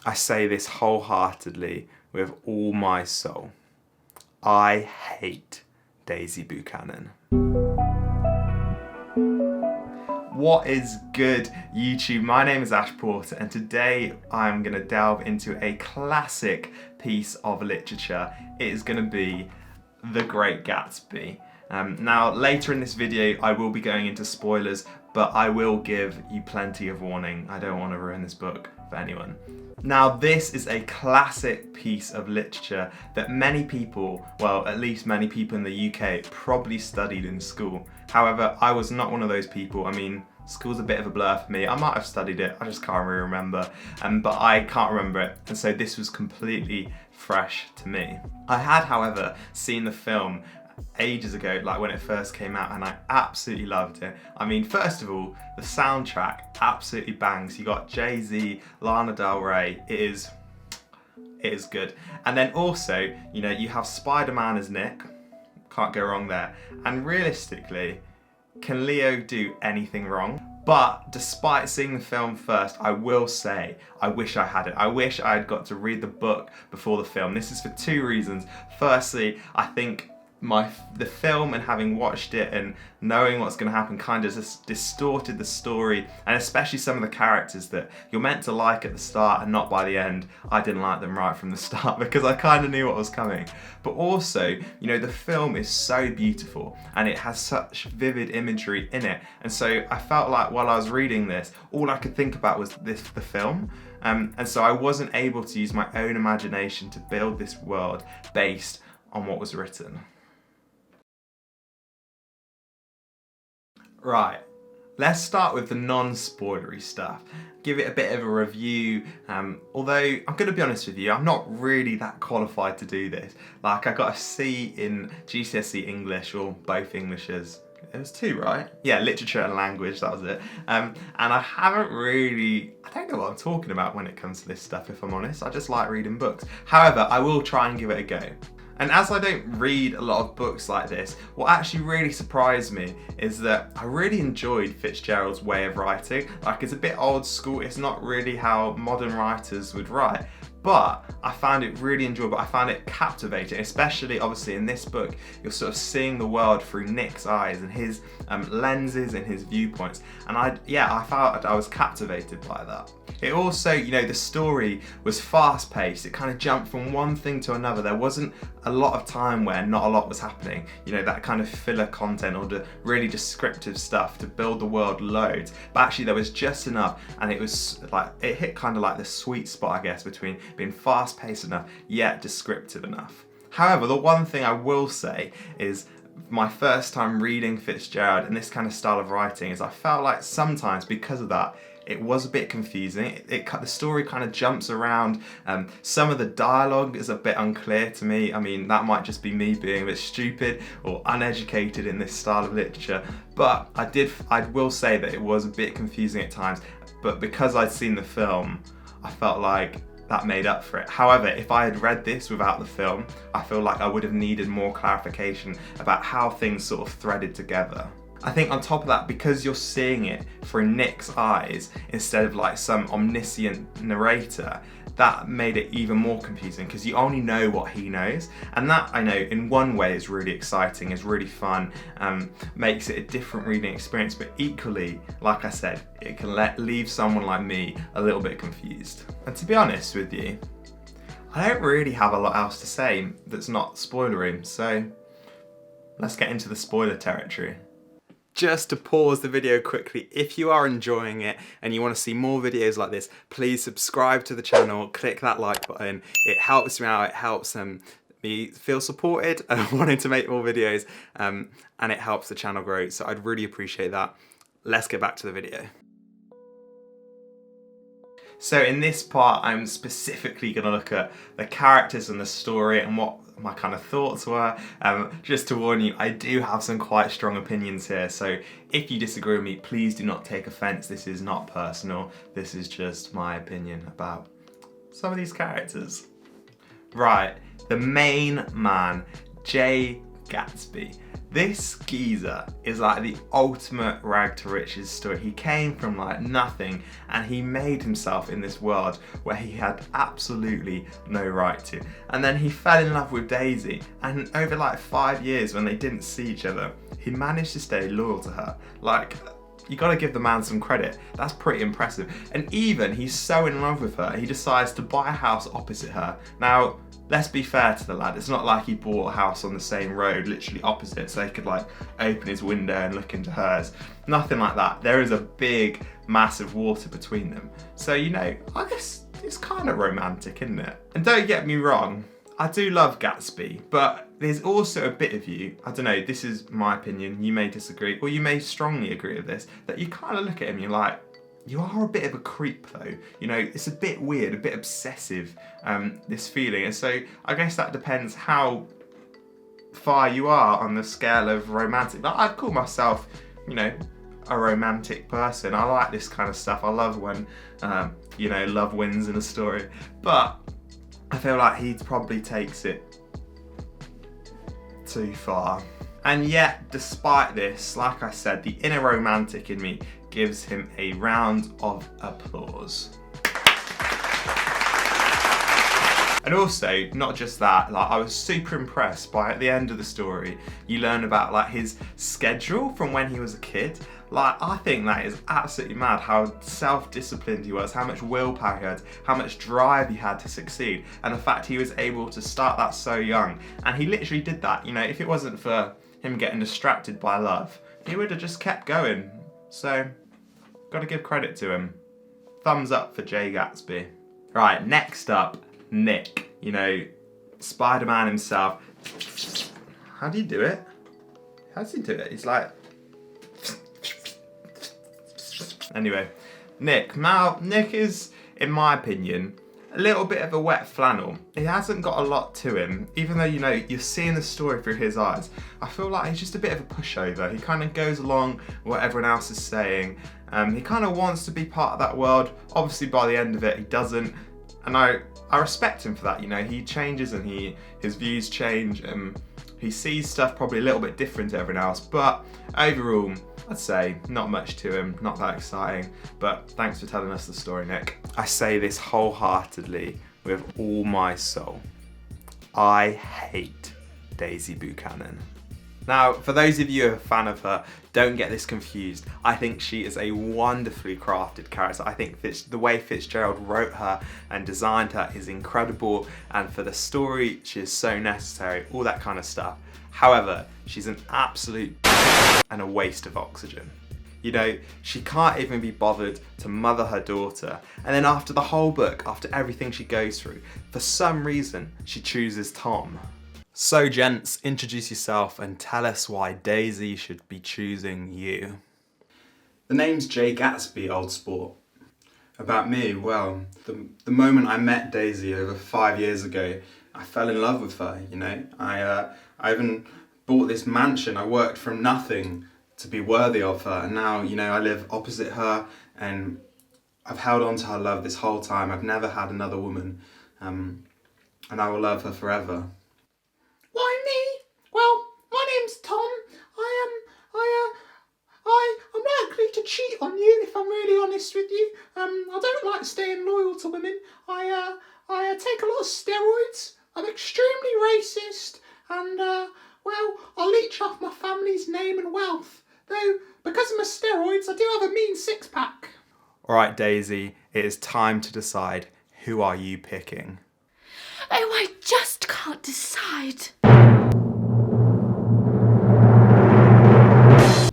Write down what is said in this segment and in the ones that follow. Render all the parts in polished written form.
I say this wholeheartedly with all my soul. I hate Daisy Buchanan. What is good, YouTube? My name is Ash Porter, and today I'm going to delve into a classic piece of literature. It is going to be The Great Gatsby. Now, later in this video, I will be going into spoilers, but I will give you plenty of warning. I don't want to ruin this book for anyone. Now, this is a classic piece of literature that many people, well, at least many people in the UK, probably studied in school. However, I was not one of those people. I mean, school's a bit of a blur for me. I might have studied it, I just can't really remember. But I can't remember it, and so this was completely fresh to me. I had, however, seen the film ages ago, like when it first came out, and I absolutely loved it. I mean, first of all, the soundtrack absolutely bangs. You got Jay-Z, Lana Del Rey. It is good. And then also, you know, you have Spider-Man as Nick. Can't go wrong there. And realistically, can Leo do anything wrong? But despite seeing the film first, I will say I wish I had it. I wish I had got to read the book before the film. This is for two reasons. Firstly, I think the film and having watched it and knowing what's going to happen kind of just distorted the story, and especially some of the characters that you're meant to like at the start and not by the end. I didn't like them right from the start because I kind of knew what was coming. But also, you know, the film is so beautiful and it has such vivid imagery in it, and so I felt like while I was reading this, all I could think about was the film. And so I wasn't able to use my own imagination to build this world based on what was written. Right, let's start with the non-spoilery stuff. Give it a bit of a review, although I'm going to be honest with you, I'm not really that qualified to do this. Like, I got a C in GCSE English, or both Englishes. It was two, right? Yeah, literature and language, that was it. And I haven't really, I don't know what I'm talking about when it comes to this stuff, if I'm honest. I just like reading books. However, I will try and give it a go. And as I don't read a lot of books like this, what actually really surprised me is that I really enjoyed Fitzgerald's way of writing. Like, it's a bit old school, it's not really how modern writers would write, but I found it really enjoyable. I found it captivating, especially obviously in this book, you're sort of seeing the world through Nick's eyes and his lenses and his viewpoints. And I felt I was captivated by that. It also, you know, the story was fast paced. It kind of jumped from one thing to another. There wasn't a lot of time where not a lot was happening. You know, that kind of filler content or the really descriptive stuff to build the world loads. But actually there was just enough, and it was like, it hit kind of like the sweet spot, I guess, between being fast paced enough yet descriptive enough. However, the one thing I will say is my first time reading Fitzgerald and this kind of style of writing is I felt like sometimes because of that, it was a bit confusing. The story kind of jumps around. Some of the dialogue is a bit unclear to me. I mean, that might just be me being a bit stupid or uneducated in this style of literature. But I will say that it was a bit confusing at times. But because I'd seen the film, I felt like that made up for it. However, if I had read this without the film, I feel like I would have needed more clarification about how things sort of threaded together. I think on top of that, because you're seeing it through Nick's eyes instead of like some omniscient narrator, that made it even more confusing because you only know what he knows. And that, I know, in one way is really exciting, is really fun, makes it a different reading experience, but equally, like I said, it can leave someone like me a little bit confused. And to be honest with you, I don't really have a lot else to say that's not spoilery, so let's get into the spoiler territory. Just to pause the video quickly, if you are enjoying it and you want to see more videos like this, please subscribe to the channel, click that like button. It helps me out, it helps me feel supported and wanting to make more videos, and it helps the channel grow, so I'd really appreciate that. Let's get back to the video. So in this part, I'm specifically going to look at the characters and the story and what my kind of thoughts were. Just to warn you, I do have some quite strong opinions here, so if you disagree with me, please do not take offence. This is not personal, this is just my opinion about some of these characters. Right, the main man, J. Gatsby. This geezer is like the ultimate rag to riches story. He came from like nothing and he made himself in this world where he had absolutely no right to. And then he fell in love with Daisy, and over like 5 years when they didn't see each other, he managed to stay loyal to her. Like, you gotta give the man some credit. That's pretty impressive. And even he's so in love with her, he decides to buy a house opposite her. Now, let's be fair to the lad, it's not like he bought a house on the same road, literally opposite, so he could like open his window and look into hers. Nothing like that. There is a big, massive water between them. So, you know, I guess it's kind of romantic, isn't it? And don't get me wrong, I do love Gatsby, but there's also a bit of you, I don't know, this is my opinion, you may disagree, or you may strongly agree with this, that you kind of look at him and you're like, you are a bit of a creep though. You know, it's a bit weird, a bit obsessive, this feeling. And so I guess that depends how far you are on the scale of romantic. Like, I'd call myself, you know, a romantic person. I like this kind of stuff. I love when, you know, love wins in a story. But I feel like he probably takes it too far. And yet, despite this, like I said, the inner romantic in me gives him a round of applause. And also, not just that, like I was super impressed by at the end of the story, you learn about like his schedule from when he was a kid. Like, I think that is absolutely mad how self-disciplined he was, how much willpower he had, how much drive he had to succeed, and the fact he was able to start that so young. And he literally did that, you know, if it wasn't for him getting distracted by love, he would have just kept going. So, gotta give credit to him. Thumbs up for Jay Gatsby. Right, next up, Nick. You know, Spider-Man himself. How do you do it? How does he do it? He's like... Anyway, Nick. Now, Nick is, in my opinion, a little bit of a wet flannel. He hasn't got a lot to him, even though, you know, you're seeing the story through his eyes. I feel like he's just a bit of a pushover. He kind of goes along with what everyone else is saying. He kind of wants to be part of that world. Obviously, by the end of it, he doesn't. And I respect him for that. You know, he changes and his views change. And he sees stuff probably a little bit different to everyone else. But overall, I'd say not much to him, not that exciting. But thanks for telling us the story, Nick. I say this wholeheartedly with all my soul. I hate Daisy Buchanan. Now, for those of you who are a fan of her, don't get this confused. I think she is a wonderfully crafted character. I think the way Fitzgerald wrote her and designed her is incredible, and for the story, she is so necessary, all that kind of stuff. However, she's an absolute and a waste of oxygen. You know, she can't even be bothered to mother her daughter, and then after the whole book, after everything she goes through, for some reason, she chooses Tom. So gents, introduce yourself and tell us why Daisy should be choosing you. The name's Jay Gatsby, old sport. About me, well, the moment I met Daisy over 5 years ago, I fell in love with her, you know. I even bought this mansion. I worked from nothing to be worthy of her, and now, you know, I live opposite her, and I've held on to her love this whole time. I've never had another woman, and I will love her forever. Why me? Well, my name's Tom. I'm likely to cheat on you if I'm really honest with you. I don't like staying loyal to women. I take a lot of steroids. I'm extremely racist, and well, I'll leech off my family's name and wealth. Though, because of my steroids, I do have a mean six-pack. All right, Daisy, it is time to decide. Who are you picking? Oh, I just can't decide.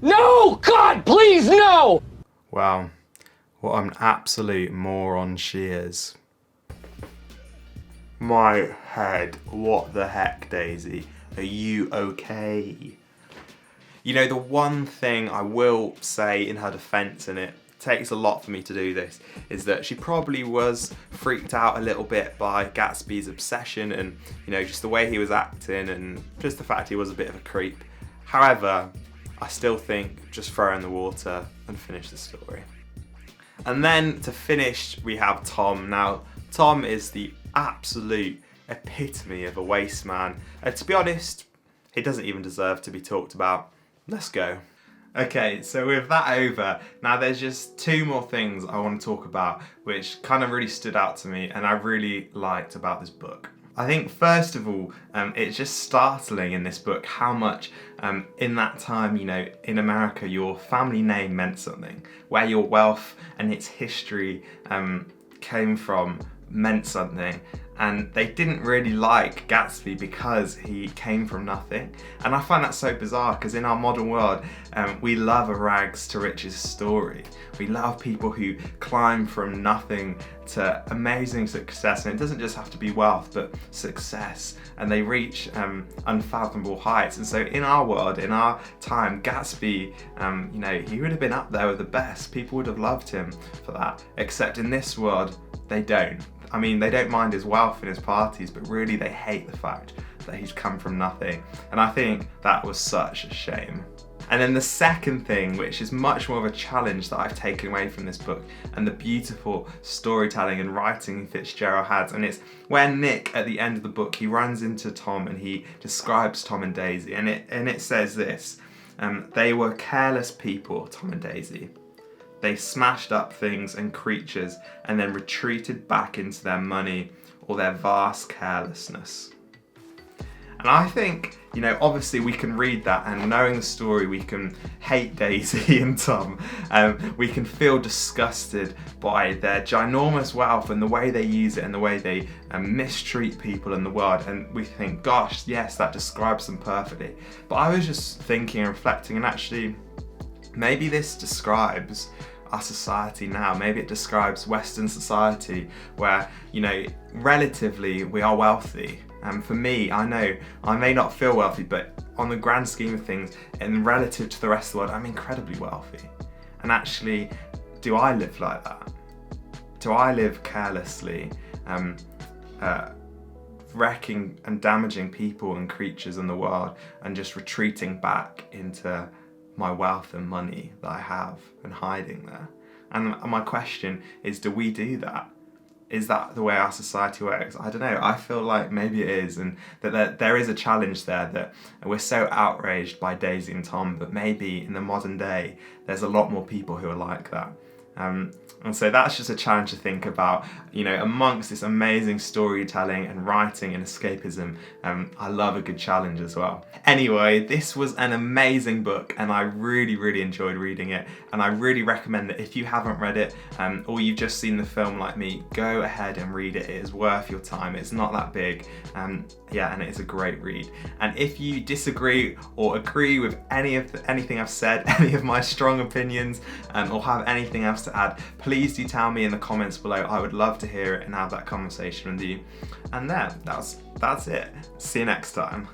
No! God, please, no! Wow, what an absolute moron she is. My head, what the heck, Daisy? Are you okay? You know, the one thing I will say in her defence, and it takes a lot for me to do this, is that she probably was freaked out a little bit by Gatsby's obsession and, you know, just the way he was acting and just the fact he was a bit of a creep. However, I still think just throw her in the water and finish the story. And then to finish, we have Tom. Now, Tom is the absolute epitome of a waste man. To be honest, It doesn't even deserve to be talked about. Let's go. Okay, so with that over, now there's just two more things I want to talk about which kind of really stood out to me and I really liked about this book. I think first of all, it's just startling in this book how much in that time, you know, in America, your family name meant something. Where your wealth and its history came from meant something. And they didn't really like Gatsby because he came from nothing. And I find that so bizarre because in our modern world, we love a rags to riches story. We love people who climb from nothing to amazing success. And it doesn't just have to be wealth, but success. And they reach unfathomable heights. And so in our world, in our time, Gatsby, you know, he would have been up there with the best. People would have loved him for that. Except in this world, they don't. I mean, they don't mind his wealth and his parties, but really they hate the fact that he's come from nothing. And I think that was such a shame. And then the second thing, which is much more of a challenge that I've taken away from this book, and the beautiful storytelling and writing Fitzgerald had, and it's when Nick, at the end of the book, he runs into Tom and he describes Tom and Daisy, and it says this, they were careless people, Tom and Daisy. They smashed up things and creatures and then retreated back into their money or their vast carelessness. And I think, you know, obviously we can read that and knowing the story, we can hate Daisy and Tom. We can feel disgusted by their ginormous wealth and the way they use it and the way they mistreat people in the world. And we think, gosh, yes, that describes them perfectly. But I was just thinking and reflecting, and actually, maybe this describes our society now. Maybe it describes Western society where, you know, relatively we are wealthy. And for me, I know I may not feel wealthy, but on the grand scheme of things and relative to the rest of the world, I'm incredibly wealthy. And actually, do I live like that? Do I live carelessly, wrecking and damaging people and creatures in the world and just retreating back into my wealth and money that I have and hiding there? And my question is, do we do that? Is that the way our society works? I don't know. I feel like maybe it is, and that there is a challenge there, that we're so outraged by Daisy and Tom, but maybe in the modern day there's a lot more people who are like that. And so that's just a challenge to think about, you know, amongst this amazing storytelling and writing and escapism. I love a good challenge as well. Anyway, this was an amazing book and I really, really enjoyed reading it, and I really recommend that if you haven't read it or you've just seen the film like me, go ahead and read it. It is worth your time. It's not that big. Yeah, and it is a great read. And if you disagree or agree with anything I've said, any of my strong opinions, or have anything else to add, please do tell me in the comments below. I would love to hear it and have that conversation with you. And that's it. See you next time.